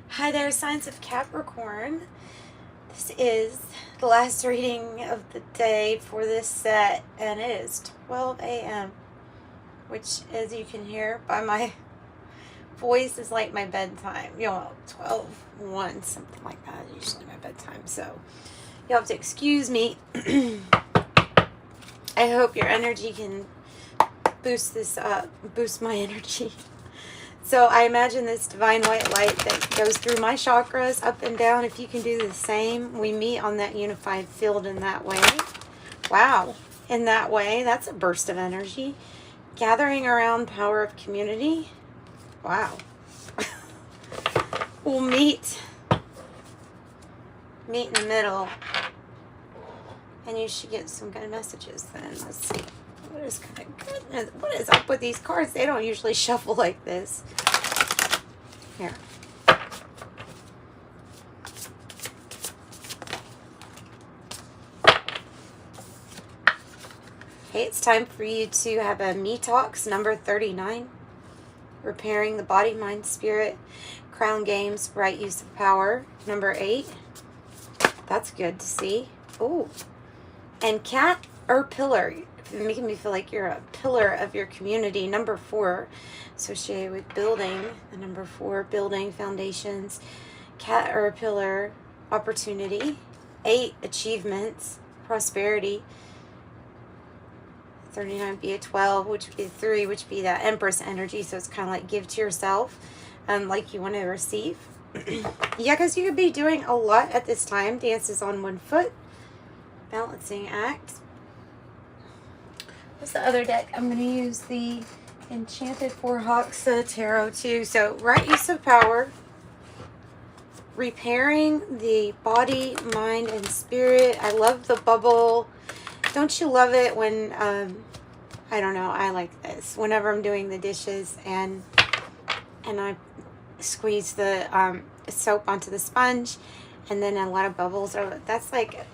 Hi there, signs of Capricorn. This is the last reading of the day for this set, and it is 12 a.m., which, as you can hear by my voice, is like my bedtime. 12:01, something like that, usually my bedtime. So you'll have to excuse me. I hope your energy can boost my energy. So I imagine this divine white light that goes through my chakras up and down. If you can do the same, we meet on that unified field in that way. Wow. In that way, that's a burst of energy. Gathering around power of community. Wow. We'll meet in the middle. And you should get some good messages then. Let's see. What is up with these cards? They don't usually shuffle like this. Here. Hey, it's time for you to have a Me Talks number 39. Repairing the body, mind, spirit. Crown Games, right use of power. Number 8. That's good to see. Ooh. And cat or pillar. Making me feel like you're a pillar of your community. Number 4, associated with building. The number 4, building foundations. Cat or a pillar, opportunity. 8, achievements, prosperity. 39 be a 12, which would be 3, which would be that Empress energy. So it's kind of like give to yourself, like you want to receive. Yeah, because you could be doing a lot at this time. Dances on one foot. Balancing act. What's the other deck? I'm going to use the Enchanted Four Hawks Tarot too. So, right use of power. Repairing the body, mind, and spirit. I love the bubble. Don't you love it when, I don't know, I like this. Whenever I'm doing the dishes and I squeeze the soap onto the sponge and then a lot of bubbles. That's like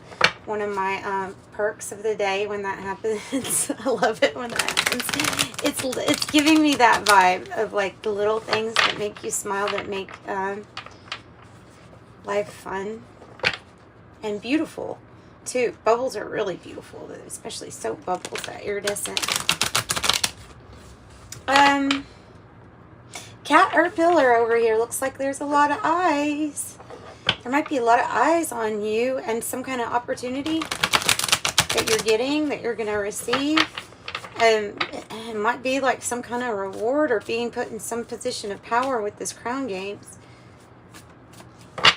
one of my perks of the day when that happens. I love it when that happens. It's giving me that vibe of like the little things that make you smile, that make life fun and beautiful too. Bubbles are really beautiful, especially soap bubbles, that iridescent. Cat or pillar over here. Looks like there's a lot of eyes. There might be a lot of eyes on you and some kind of opportunity that you're getting, that you're going to receive. It might be like some kind of reward or being put in some position of power with this Crown Games. Okay.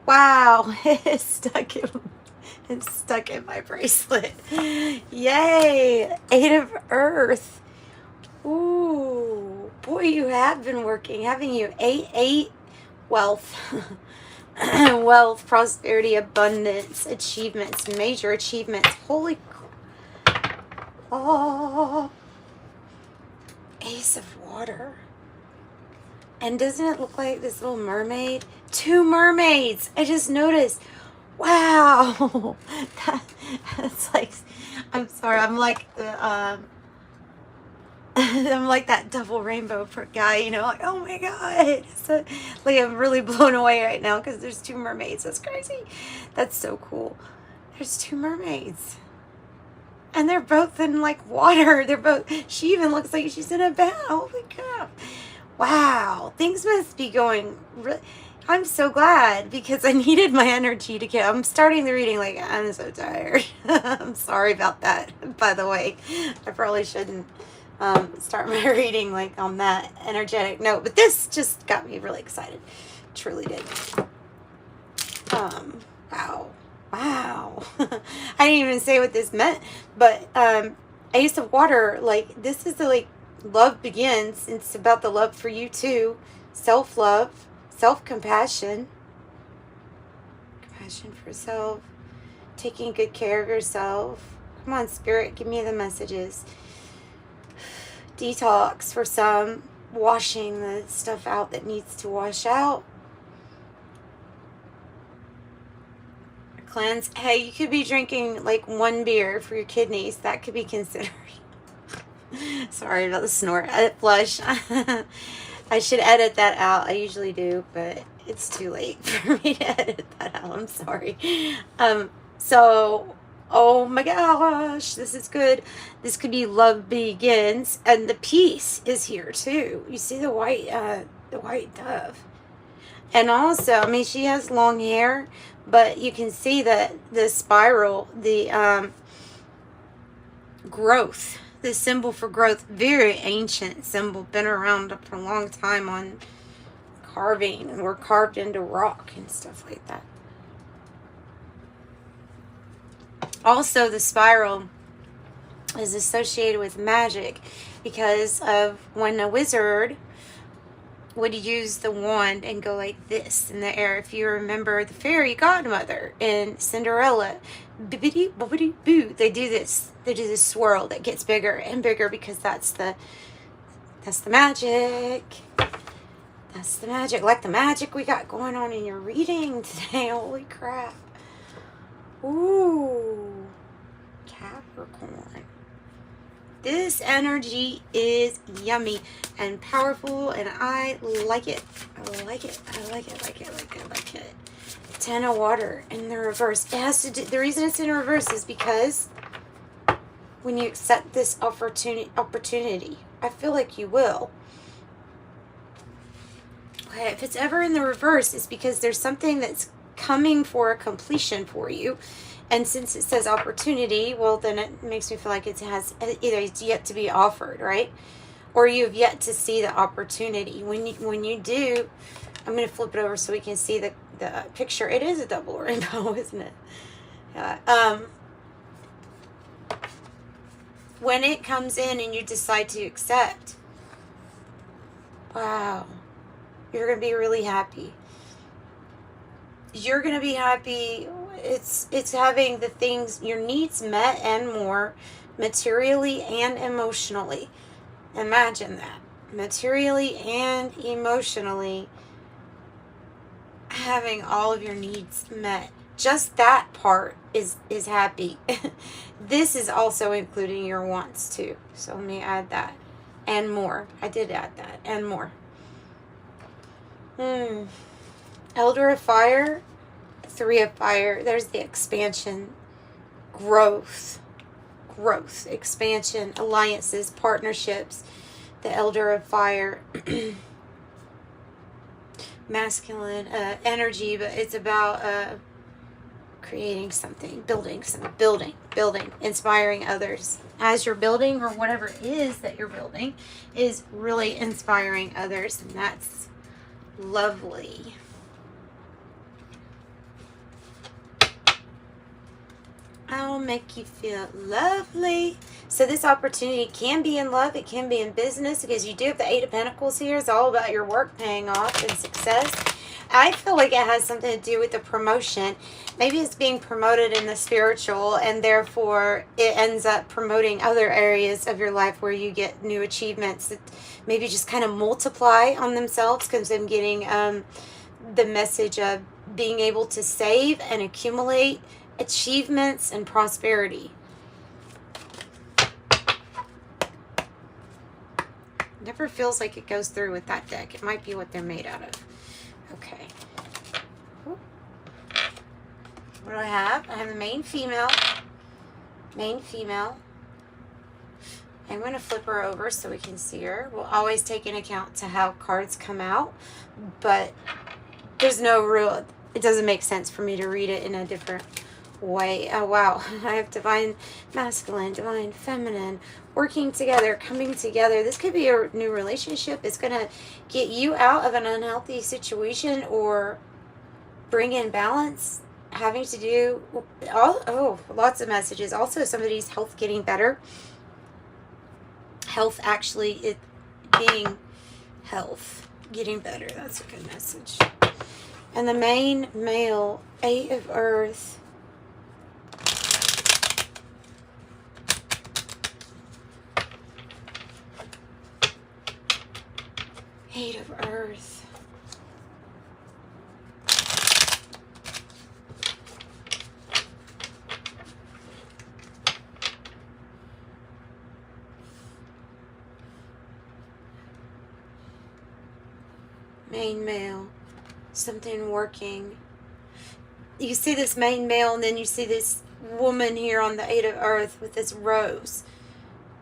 Wow, it's stuck in my bracelet. Yay! 8 of Earth. Ooh, boy, you have been working, haven't you? 8, wealth. Wealth, prosperity, abundance, achievements, major achievements. Holy oh. Ace of Water. And doesn't it look like this little mermaid? 2 mermaids. I just noticed. Wow. That's like, I'm sorry. I'm like I'm like that double rainbow guy, you know, like, oh my God. So, like, I'm really blown away right now because there's 2 mermaids. That's crazy. That's so cool. There's 2 mermaids. And they're both in, like, water. She even looks like she's in a bath. Holy crap. Wow. Things must be going really... I'm so glad because I needed my energy to get... I'm starting the reading like, I'm so tired. I'm sorry about that, by the way. I probably shouldn't start my reading like on that energetic note. But this just got me really excited. Truly did. Wow. Wow. I didn't even say what this meant. But Ace of Water, like, this is the, like, love begins. It's about the love for you too. Self-love. Self-compassion. Compassion for self. Taking good care of yourself. Come on, Spirit, give me the messages. Detox for some. Washing the stuff out that needs to wash out. cleanse. Hey, you could be drinking like 1 beer for your kidneys. That could be considered. Sorry about the snort. Flush. I should edit that out. I usually do, but it's too late for me to edit that out. I'm sorry. So, oh my gosh, this is good. This could be love begins, and the peace is here too. You see the white dove, and also, I mean, she has long hair, but you can see that the spiral, the growth. The symbol for growth, very ancient symbol, been around for a long time on carving, and were carved into rock and stuff like that. Also, the spiral is associated with magic because of when a wizard would use the wand and go like this in the air. If you remember the fairy godmother in Cinderella, bibbidi bobbidi boo, they do this swirl that gets bigger and bigger because that's the magic. That's the magic. Like the magic we got going on in your reading today. Holy crap. Ooh, Capricorn. This energy is yummy and powerful, and I like it. I like it. I like it. Like it. Like it. Like it. 10 of water in the reverse. It has to do. The reason it's in reverse is because when you accept this opportunity, I feel like you will. Okay, if it's ever in the reverse, it's because there's something that's coming for a completion for you. And since it says opportunity, well, then it makes me feel like it has either it's yet to be offered, right? Or you've yet to see the opportunity. When you do, I'm going to flip it over so we can see the picture. It is a double rainbow, isn't it? When it comes in and you decide to accept, wow, you're going to be really happy. You're going to be happy. It's having the things, your needs met and more, materially and emotionally. Imagine that. Materially and emotionally having all of your needs met. Just that part is happy. This is also including your wants too. So let me add that. And more. I did add that. And more. Elder of Fire. 3 of Fire. There's the expansion. Growth, expansion, alliances, partnerships. The Elder of Fire. Masculine energy, but it's about creating something, building, inspiring others. As you're building, or whatever it is that you're building, is really inspiring others, and that's lovely. I'll make you feel lovely. So this opportunity can be in love. It can be in business, because you do have the 8 of Pentacles here. It's all about your work paying off and success. I feel like it has something to do with the promotion. Maybe it's being promoted in the spiritual, and therefore it ends up promoting other areas of your life where you get new achievements that maybe just kind of multiply on themselves, because I'm getting the message of being able to save and accumulate achievements and prosperity. Never feels like it goes through with that deck. It might be what they're made out of. Okay. What do I have? I have the main female. I'm going to flip her over so we can see her. We'll always take into account to how cards come out, but there's no real, it doesn't make sense for me to read it in a different way. Oh wow, I have divine masculine, divine feminine, working together, coming together. This could be a new relationship. It's going to get you out of an unhealthy situation or bring in balance, having to do lots of messages. Also, somebody's health getting better. Health actually getting better. That's a good message. And the main male, 8 of Earth. Eight of Earth. Main male. Something working. You see this main male, and then you see this woman here on the Eight of Earth with this rose.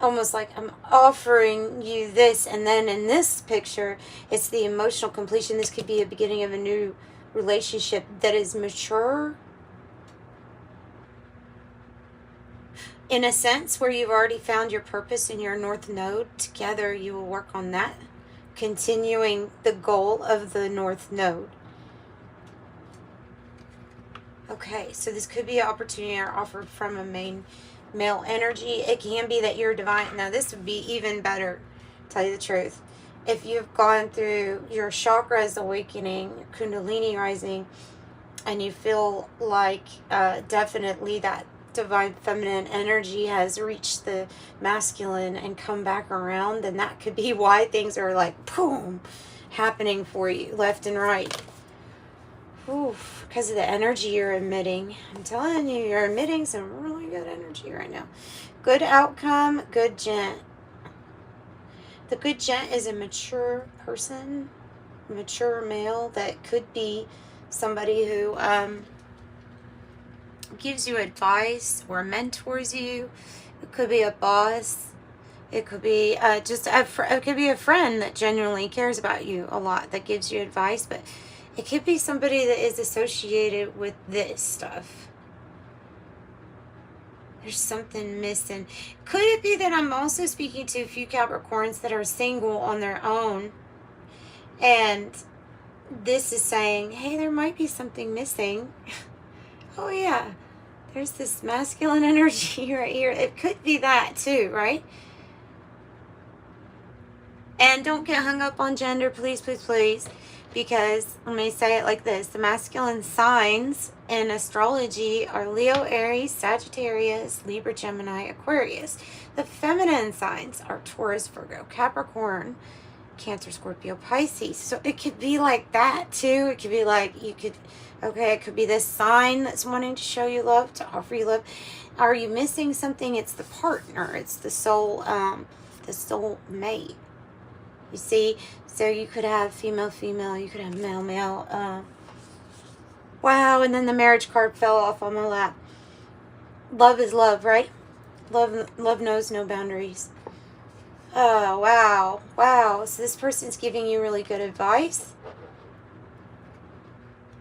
Almost like I'm offering you this, and then in this picture, it's the emotional completion. This could be a beginning of a new relationship that is mature. In a sense, where you've already found your purpose in your North Node. Together, you will work on that. Continuing the goal of the North Node. Okay, so this could be an opportunity or offer from a main male energy. It can be that you're divine. Now, this would be even better, to tell you the truth. If you've gone through your chakras awakening, Kundalini rising, and you feel like definitely that divine feminine energy has reached the masculine and come back around, then that could be why things are like, boom, happening for you left and right. Oof, because of the energy you're emitting. I'm telling you, you're emitting some really good energy right now. Good outcome, good gent. The good gent is a mature person, mature male that could be somebody who gives you advice or mentors you. It could be a boss. It could be it could be a friend that genuinely cares about you a lot, that gives you advice, but it could be somebody that is associated with this stuff. There's something missing. Could it be that I'm also speaking to a few Capricorns that are single on their own, and this is saying, hey, there might be something missing. Oh yeah, there's this masculine energy right here. It could be that too, right? And don't get hung up on gender, please, please, please. Because, let me say it like this, the masculine signs in astrology are Leo, Aries, Sagittarius, Libra, Gemini, Aquarius. The feminine signs are Taurus, Virgo, Capricorn, Cancer, Scorpio, Pisces. So it could be like that too. It could be like, it could be this sign that's wanting to show you love, to offer you love. Are you missing something? It's the partner. It's the soul mate. You see? So you could have female, you could have male, male. Wow, and then the marriage card fell off on my lap. Love is love, right? Love knows no boundaries. Oh, wow. Wow. So this person's giving you really good advice.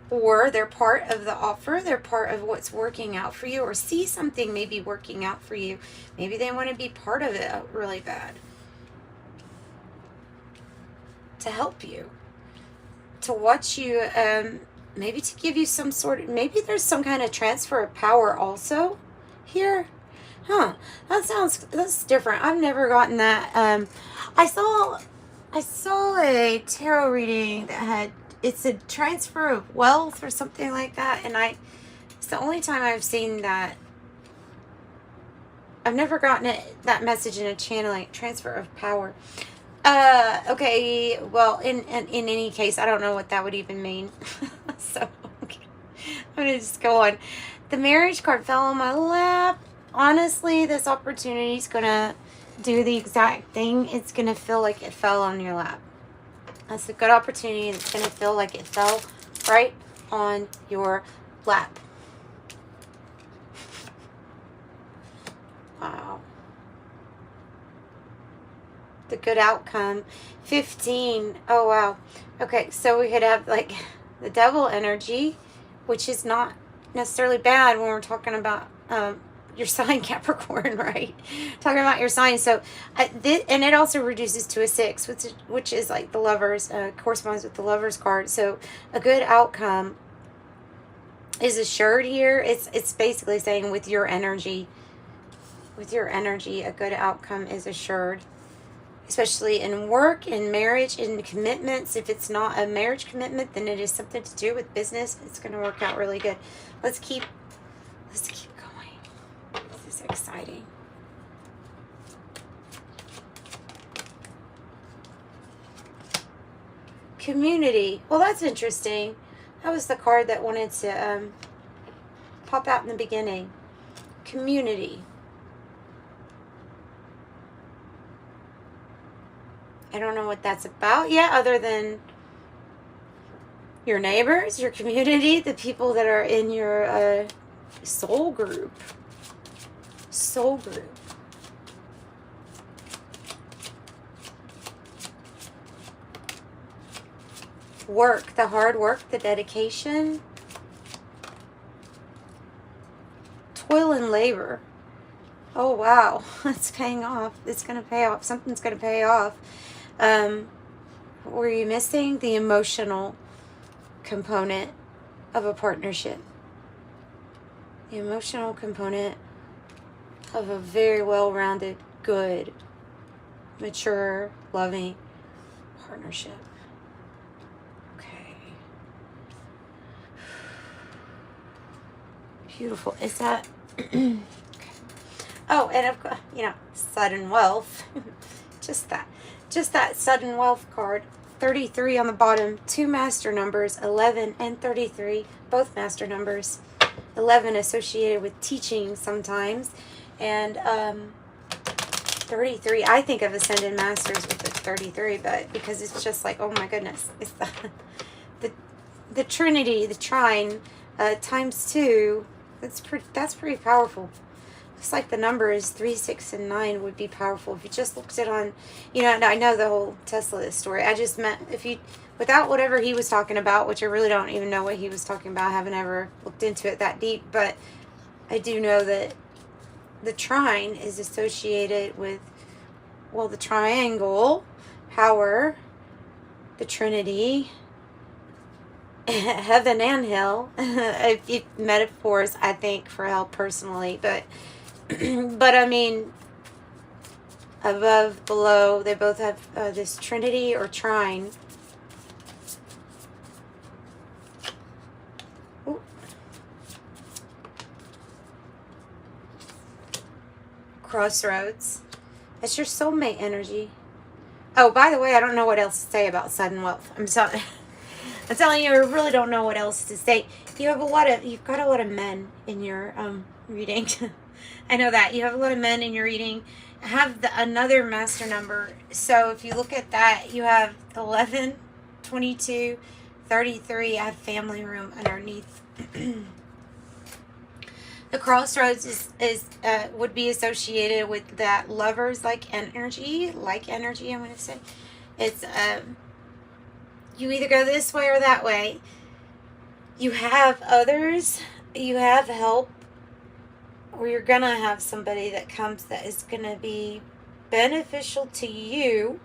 Or they're part of the offer. They're part of what's working out for you. Or see something maybe working out for you. Maybe they want to be part of it really bad. To help you, to watch you, maybe to give you some sort of, maybe there's some kind of transfer of power also here. That's different. I've never gotten that. I saw a tarot reading that had, it's a transfer of wealth or something like that, and it's the only time I've seen that. I've never gotten that message in a channeling, transfer of power. Okay, well, in any case, I don't know what that would even mean. So, okay. I'm going to just go on. The marriage card fell on my lap. Honestly, this opportunity is going to do the exact thing. It's going to feel like it fell on your lap. That's a good opportunity. It's going to feel like it fell right on your lap. Wow. The good outcome. 15. Oh, wow. Okay, so we could have like the devil energy, which is not necessarily bad when we're talking about your sign, Capricorn, right? Talking about your sign. So, and it also reduces to a 6, which is like the lovers, corresponds with the lovers card. So a good outcome is assured here. It's basically saying with your energy, a good outcome is assured. Especially in work, in marriage, in commitments. If it's not a marriage commitment, then it is something to do with business. It's going to work out really good. Let's keep going. This is exciting. Community. Well, that's interesting. That was the card that wanted to pop out in the beginning. Community. I don't know what that's about yet, other than your neighbors, your community, the people that are in your soul group. Soul group. Work, the hard work, the dedication. Toil and labor. Oh, wow. It's paying off. It's going to pay off. Something's going to pay off. Were you missing the emotional component of a partnership? The emotional component of a very well-rounded, good, mature, loving partnership. Okay. Beautiful. Is that... Okay. Oh, and I've got, sudden wealth. Just that sudden wealth card. 33 on the bottom. 2 master numbers, 11 and 33. Both master numbers. 11 associated with teaching sometimes. And 33, I think of ascended masters with the 33, but because it's just like, oh my goodness. It's the Trinity, the trine, times 2. That's pretty powerful. Looks like the numbers 3, 6, and 9 would be powerful if you just looked it on. I know the whole Tesla story. I just meant if you, without whatever he was talking about, which I really don't even know what he was talking about. I haven't ever looked into it that deep, but I do know that the trine is associated with, well, the triangle, power, the Trinity, heaven and hell. Metaphors, I think, for hell personally, but I mean, above, below, they both have this Trinity or trine. Ooh. Crossroads. That's your soulmate energy. Oh, by the way, I don't know what else to say about sudden wealth. I'm sorry. I'm telling you, I really don't know what else to say. You've got a lot of men in your reading. I know that. You have a lot of men in your reading. Have another master number. So if you look at that, you have 11, 22, 33. I have family room underneath. The crossroads would be associated with that lovers like energy, I'm going to say. It's you either go this way or that way. You have others, you have help, or you're going to have somebody that comes that is going to be beneficial to you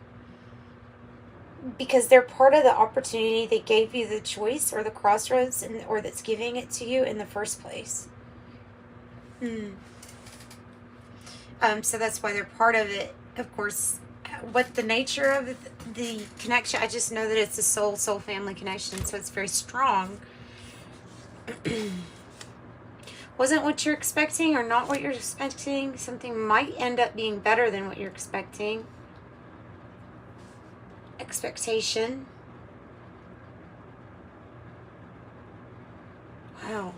because they're part of the opportunity that gave you the choice or the crossroads or that's giving it to you in the first place. So that's why they're part of it. Of course, what the nature of the connection, I just know that it's a soul family connection, so it's very strong. Wasn't what you're expecting or not what you're expecting. Something might end up being better than what you're expecting. Expectation. Wow.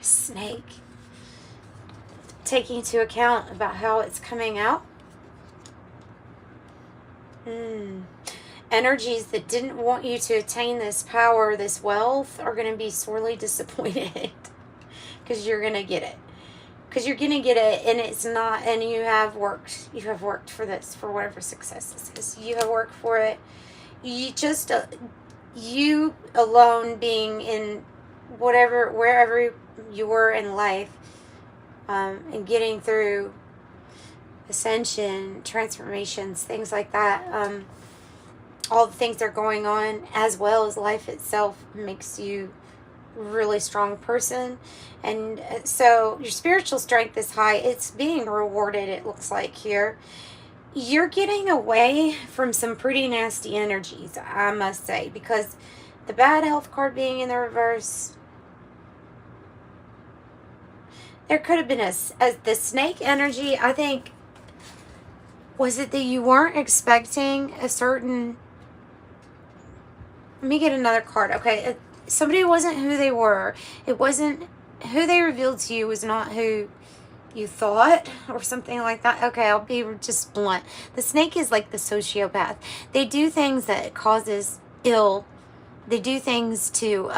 Snake. Taking into account about how it's coming out. Energies that didn't want you to attain this power, this wealth, are going to be sorely disappointed because you're going to get it. Because you're going to get it, and it's not, and you have worked for this, for whatever success this is. You have worked for it. You just, you alone being in wherever you were in life, and getting through ascension, transformations, things like that, all the things that are going on, as well as life itself, makes you a really strong person. And so your spiritual strength is high. It's being rewarded, it looks like here. You're getting away from some pretty nasty energies, I must say, because the bad health card being in the reverse, there could have been the snake energy. I think, was it that you weren't expecting a certain... Let me get another card. Okay, somebody wasn't who they were. It wasn't who they revealed to you, was not who you thought, or something like that. Okay, I'll be just blunt. The snake is like the sociopath. They do things that causes ill. They do things to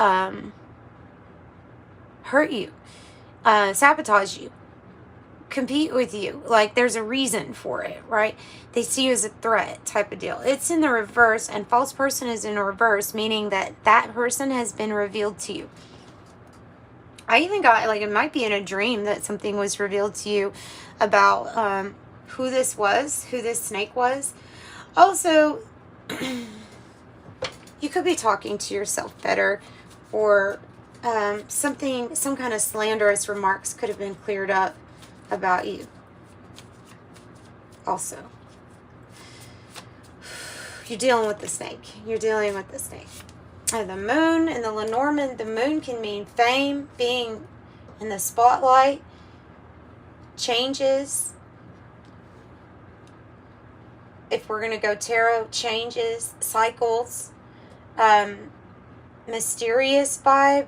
hurt you, sabotage you, compete with you. Like there's a reason for it, right? They see you as a threat type of deal. It's in the reverse, and false person is in reverse, meaning that that person has been revealed to you. I even got, like, it might be in a dream that something was revealed to you about who this was, who this snake was. Also, you could be talking to yourself better, or some kind of slanderous remarks could have been cleared up about you. Also, you're dealing with the snake. You're dealing with the snake. The moon and the Lenormand, the moon can mean fame, being in the spotlight, changes. If we're going to go tarot, changes, cycles, mysterious vibe.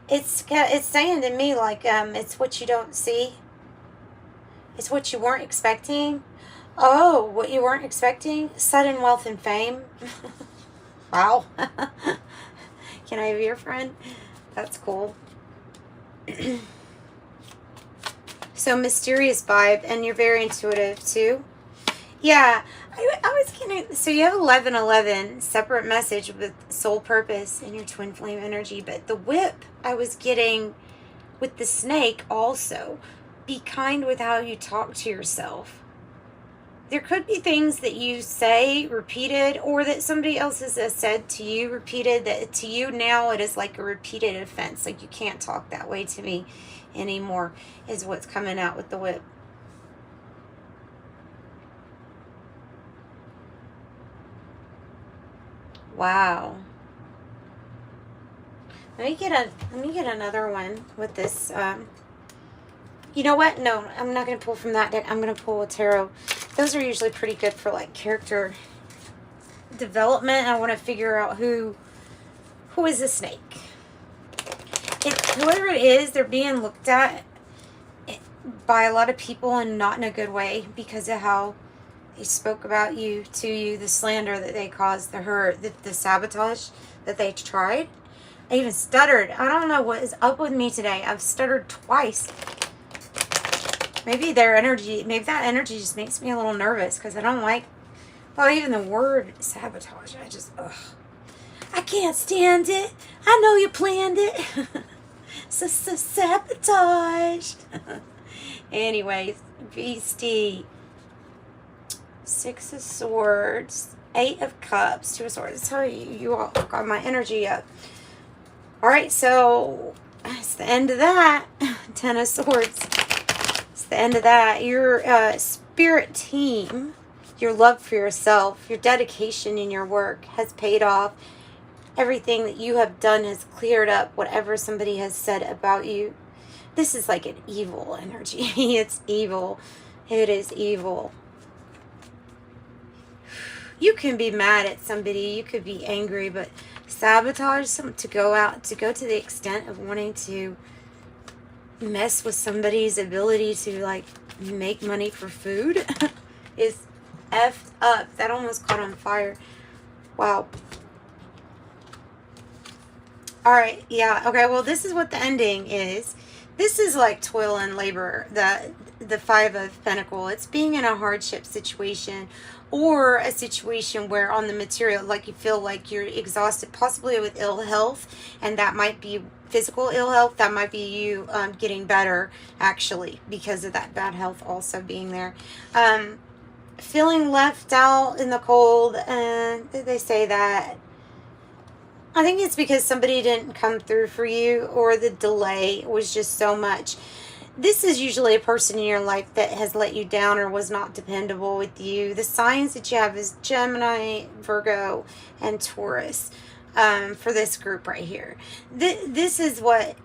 It's saying to me like it's what you don't see. It's what you weren't expecting. Oh, what you weren't expecting? Sudden wealth and fame. Wow. Can I be your friend? That's cool. So mysterious vibe, and you're very intuitive too. Yeah, I was getting, so you have 1111, separate message with soul purpose and your twin flame energy, but the whip I was getting with the snake also. Be kind with how you talk to yourself. There could be things that you say repeated, or that somebody else has said to you repeated, that to you now it is like a repeated offense. Like, you can't talk that way to me anymore, is what's coming out with the whip. Wow. Let me get another one with this. You know what? No, I'm not going to pull from that deck. I'm going to pull a tarot. Those are usually pretty good for like character development. I want to figure out who is the snake. Whoever it is, they're being looked at by a lot of people and not in a good way because of how they spoke about you, to you, the slander that they caused, the hurt, the sabotage that they tried. I even stuttered. I don't know what is up with me today. I've stuttered twice. Maybe that energy just makes me a little nervous because I don't like, well, even the word sabotage. I can't stand it. I know you planned it. Sabotage. Anyways, Beastie. 6 of Swords, 8 of Cups, 2 of Swords. That's how you all got my energy up. All right, so it's the end of that. 10 of Swords. It's the end of that. Your spirit team, your love for yourself, your dedication in your work has paid off. Everything that you have done has cleared up whatever somebody has said about you. This is like an evil energy. It's evil. It is evil. You can be mad at somebody. You could be angry, but sabotage to go to the extent of wanting to mess with somebody's ability to like make money for food is effed up. That almost caught on fire. Wow. All right. Yeah. Okay. Well, this is what the ending is. This is like toil and labor. The 5 of Pentacles. It's being in a hardship situation, or a situation where on the material, like you feel like you're exhausted, possibly with ill health, and that might be physical ill health. That might be you getting better, actually, because of that bad health also being there. Feeling left out in the cold, and they say that. I think it's because somebody didn't come through for you, or the delay was just so much. This is usually a person in your life that has let you down or was not dependable with you. The signs that you have is Gemini, Virgo, and Taurus for this group right here. This is what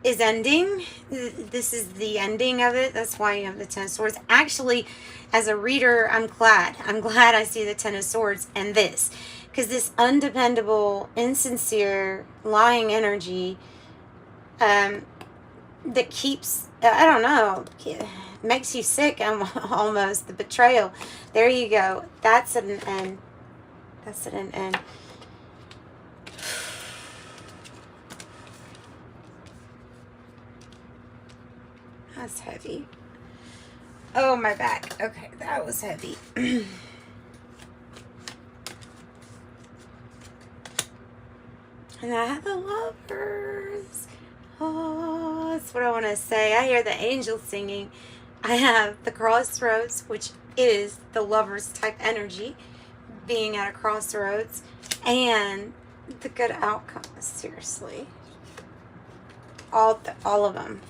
is ending. This is the ending of it. That's why you have the 10 of Swords. Actually, as a reader, I'm glad. I'm glad I see the 10 of Swords and this. Because this undependable, insincere, lying energy that keeps, I don't know, makes you sick almost. The betrayal. There you go. That's at an end. That's at an end. That's heavy. Oh, my back. Okay, that was heavy. And I have the Lovers. Oh, that's what I want to say. I hear the angels singing. I have the Crossroads, which is the Lovers type energy, being at a crossroads, and the good outcome. Seriously. All of them.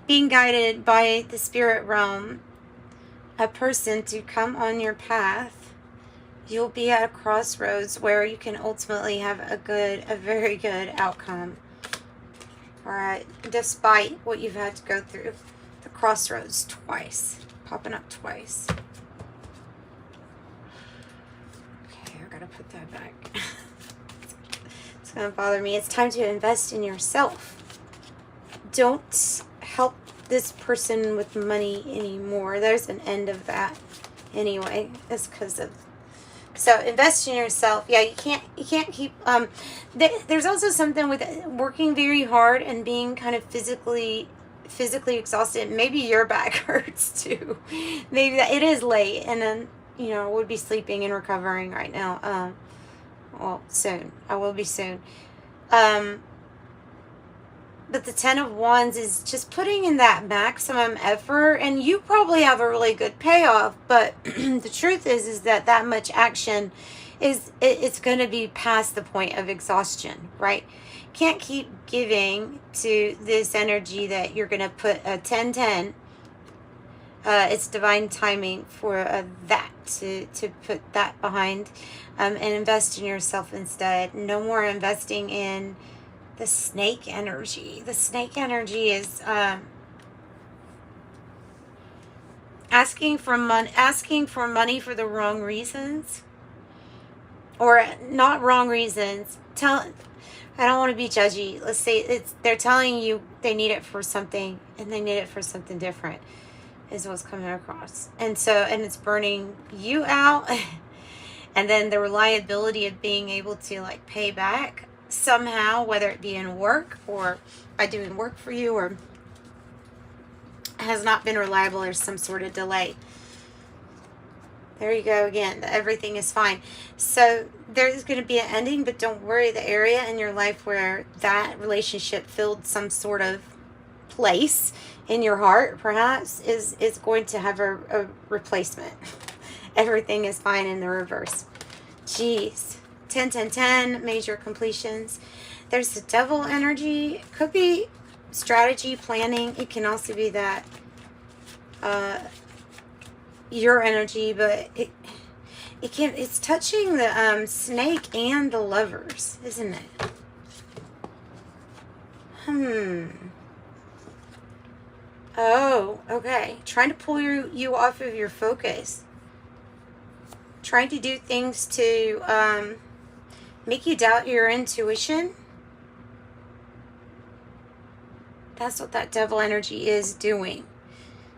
Being guided by the spirit realm, a person to come on your path. You'll be at a crossroads where you can ultimately have a very good outcome. Alright, despite what you've had to go through. The crossroads twice. Popping up twice. Okay, I gotta put that back. It's gonna bother me. It's time to invest in yourself. Don't help this person with money anymore. There's an end of that anyway. It's because of... So invest in yourself. Yeah, you can't keep, there's also something with working very hard and being kind of physically exhausted. Maybe your back hurts too. Maybe that it is late, and then, you know, I would be sleeping and recovering right now. Well, soon. I will be soon. But the 10 of Wands is just putting in that maximum effort, and you probably have a really good payoff, but the truth is that much action it's going to be past the point of exhaustion, right? Can't keep giving to this energy that you're going to put a 10-10. It's divine timing for that to put that behind, and invest in yourself instead. No more investing in the snake energy. The snake energy is asking for money for the wrong reasons, or not wrong reasons. I don't want to be judgy. Let's say they're telling you they need it for something, and they need it for something different, is what's coming across. And it's burning you out. And then the reliability of being able to like pay back somehow, whether it be in work or by doing work for you, or has not been reliable, or some sort of delay. There you go again. Everything is fine. So there's going to be an ending, but don't worry. The area in your life where that relationship filled some sort of place in your heart, perhaps, is going to have a replacement. Everything is fine in the reverse. Jeez. 10, 10, 10, major completions. There's the devil energy. It could be strategy, planning. It can also be that your energy, but it's touching the snake and the Lovers, isn't it? Oh, okay. Trying to pull you off of your focus. Trying to do things to make you doubt your intuition. That's what that devil energy is doing.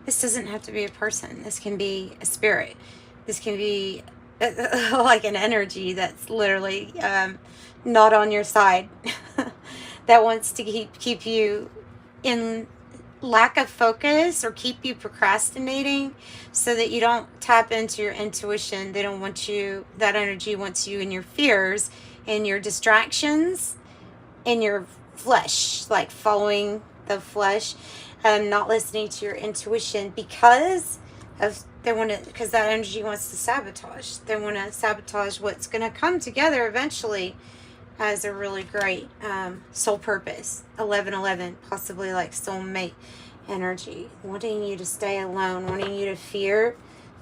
This doesn't have to be a person. This can be a spirit. This can be like an energy that's literally not on your side. That wants to keep you in lack of focus, or keep you procrastinating so that you don't tap into your intuition. They don't want you, that energy wants you in your fears, in your distractions, in your flesh, like following the flesh, not listening to your intuition because that energy wants to sabotage. They want to sabotage what's going to come together eventually as a really great soul purpose. 1111, possibly like soulmate energy, wanting you to stay alone, wanting you to fear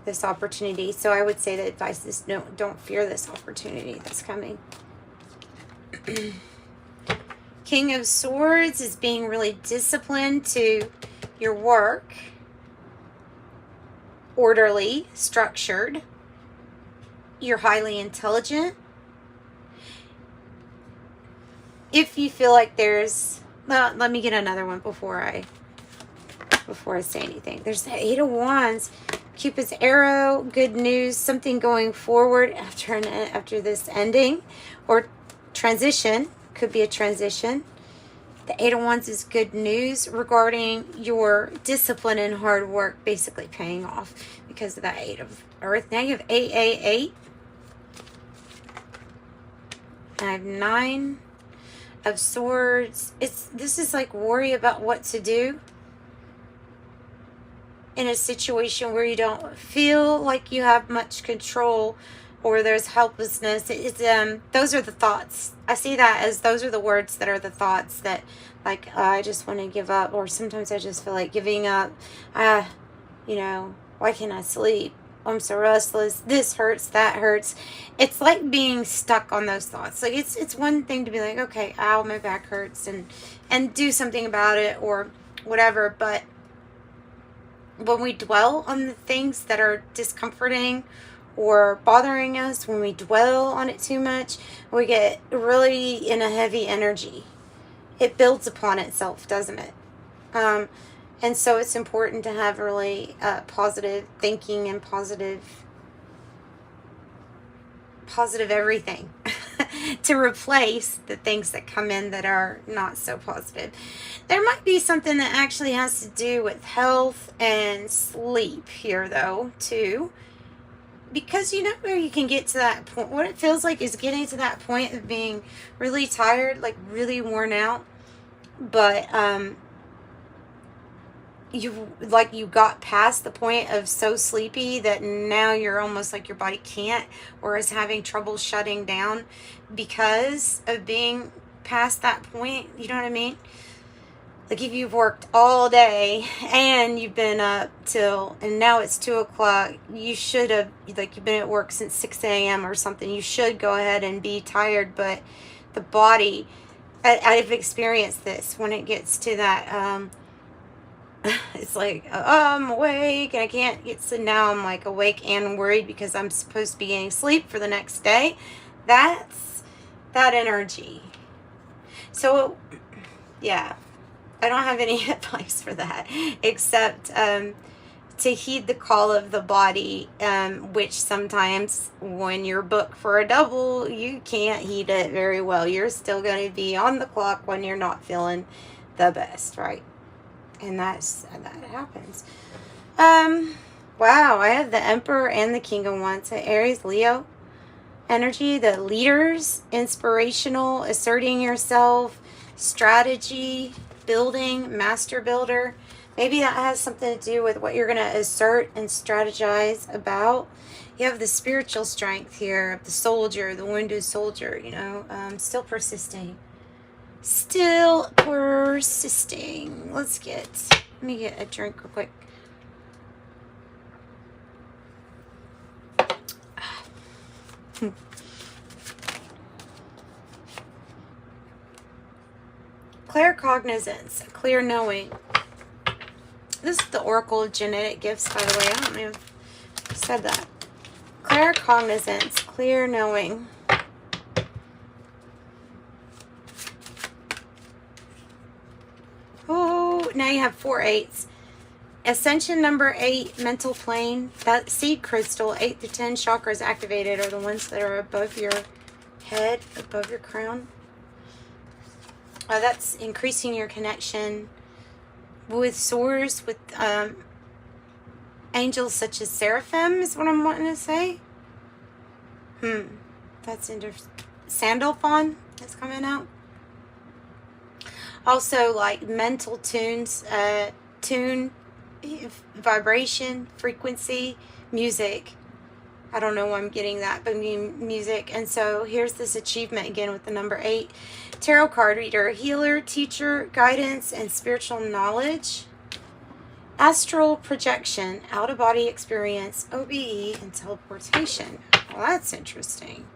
this opportunity. So I would say the advice is don't fear this opportunity that's coming. King of Swords is being really disciplined to your work, orderly, structured. You're highly intelligent. If you feel like there's Well, let me get another one before I say anything. There's the Eight of Wands. Cupid's arrow, good news, something going forward after this ending or transition. Could be a transition. The Eight of Wands is good news regarding your discipline and hard work basically paying off because of that Eight of Earth. Now you have 888. I have 9 of Swords. This is like worry about what to do in a situation where you don't feel like you have much control or there's helplessness. Those are the thoughts. I see that as those are the words that are the thoughts that, like, I just want to give up, or sometimes I just feel like giving up. You know, why can't I sleep? I'm so restless. This hurts, that hurts. It's like being stuck on those thoughts. Like it's one thing to be like, okay, ow, my back hurts, and do something about it or whatever, but when we dwell on the things that are discomforting or bothering us, when we dwell on it too much, we get really in a heavy energy. It builds upon itself, doesn't it? And so it's important to have really positive thinking and positive everything to replace the things that come in that are not so positive. There might be something that actually has to do with health and sleep here, though, too. Because you know where you can get to that point. What it feels like is getting to that point of being really tired, like really worn out. But you got past the point of so sleepy that now you're almost like your body can't or is having trouble shutting down because of being past that point. You know what I mean? Like if you've worked all day and you've been up and now it's 2 o'clock, you should have, like, you've been at work since 6 a.m. or something. You should go ahead and be tired, but the body, I've experienced this when it gets to that, it's like, oh, I'm awake and I can't get, so now I'm like awake and worried because I'm supposed to be getting sleep for the next day. That's that energy. So, yeah. I don't have any advice for that, except to heed the call of the body, which sometimes when you're booked for a double, you can't heed it very well. You're still going to be on the clock when you're not feeling the best, right? And that happens. Wow, I have the Emperor and the King of Wands. So Aries, Leo energy, the leaders, inspirational, asserting yourself, strategy, building, master builder. Maybe that has something to do with what you're going to assert and strategize about. You have the spiritual strength here of the soldier, the wounded soldier, you know, still persisting. Still persisting. Let me get a drink real quick. Claircognizance, clear knowing. This is the Oracle of Genetic Gifts, by the way. I don't know if I said that. Claircognizance, clear knowing. Oh, now you have 4 8s. Ascension number 8, mental plane. That seed crystal, 8 to 10 chakras activated are the ones that are above your head, above your crown. That's increasing your connection with source, with angels such as seraphim is what I'm wanting to say. That's interesting. Sandalphon is coming out. Also, like mental tunes, tune, vibration, frequency, music. I don't know why I'm getting that, but music. And so here's this achievement again with the number 8. Tarot card reader, healer, teacher, guidance, and spiritual knowledge. Astral projection, out-of-body experience, OBE, and teleportation. Well, that's interesting.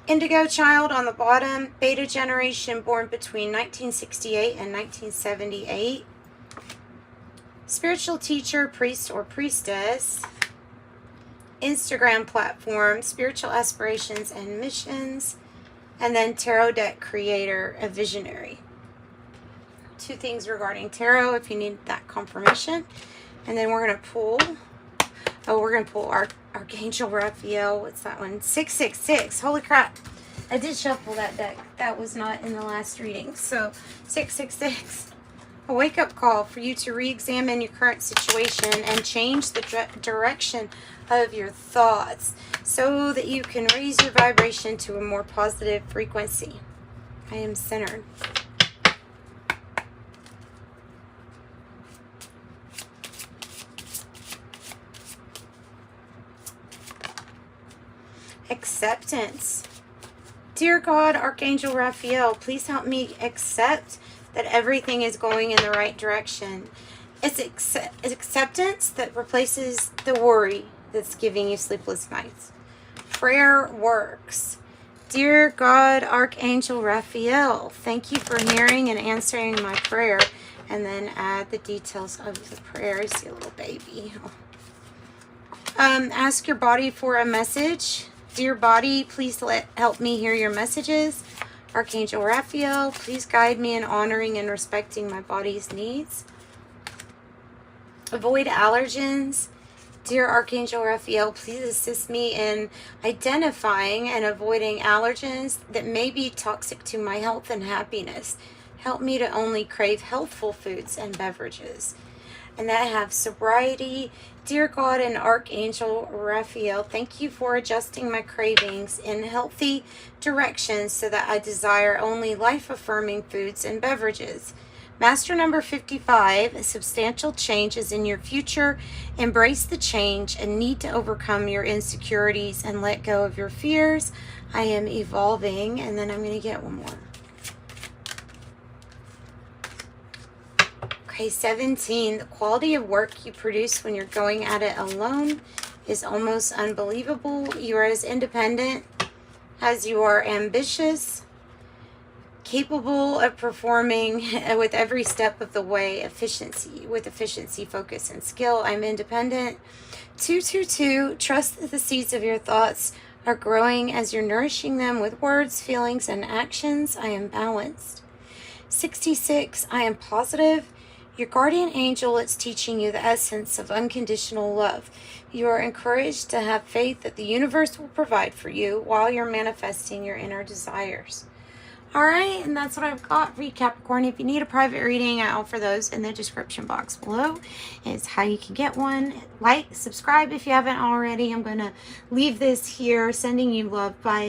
Indigo child on the bottom, beta generation born between 1968 and 1978. Spiritual teacher, priest, or priestess. Instagram platform, spiritual aspirations and missions. And then tarot deck creator, a visionary. 2 things regarding tarot if you need that confirmation. And then we're going to pull, we're going to pull Archangel Raphael. What's that one? 666. Holy crap. I did shuffle that deck. That was not in the last reading. So 666. A wake-up call for you to re-examine your current situation and change the direction of your thoughts so that you can raise your vibration to a more positive frequency. I am centered. Acceptance. Dear God, Archangel Raphael, please help me accept that everything is going in the right direction. It's acceptance that replaces the worry that's giving you sleepless nights. Prayer works. Dear God, Archangel Raphael, thank you for hearing and answering my prayer. And then add the details of the prayer. I see a little baby. Ask your body for a message. Dear body, please help me hear your messages. Archangel Raphael, please guide me in honoring and respecting my body's needs. Avoid allergens. Dear Archangel Raphael, please assist me in identifying and avoiding allergens that may be toxic to my health and happiness. Help me to only crave healthful foods and beverages. And that I have sobriety. Dear God and Archangel Raphael, thank you for adjusting my cravings in healthy directions so that I desire only life-affirming foods and beverages. Master number 55, substantial changes in your future. Embrace the change and need to overcome your insecurities and let go of your fears. I am evolving. And then I'm going to get one more. Okay, 17. The quality of work you produce when you're going at it alone is almost unbelievable. You are as independent as you are ambitious, capable of performing with every step of the way, with efficiency, focus, and skill. I'm independent. 222. Trust that the seeds of your thoughts are growing as you're nourishing them with words, feelings, and actions. I am balanced. 66. I am positive. Your guardian angel is teaching you the essence of unconditional love. You are encouraged to have faith that the universe will provide for you while you're manifesting your inner desires. All right, and that's what I've got for you, Capricorn. If you need a private reading, I offer those in the description box below. It's how you can get one. Like, subscribe if you haven't already. I'm going to leave this here. Sending you love. Bye.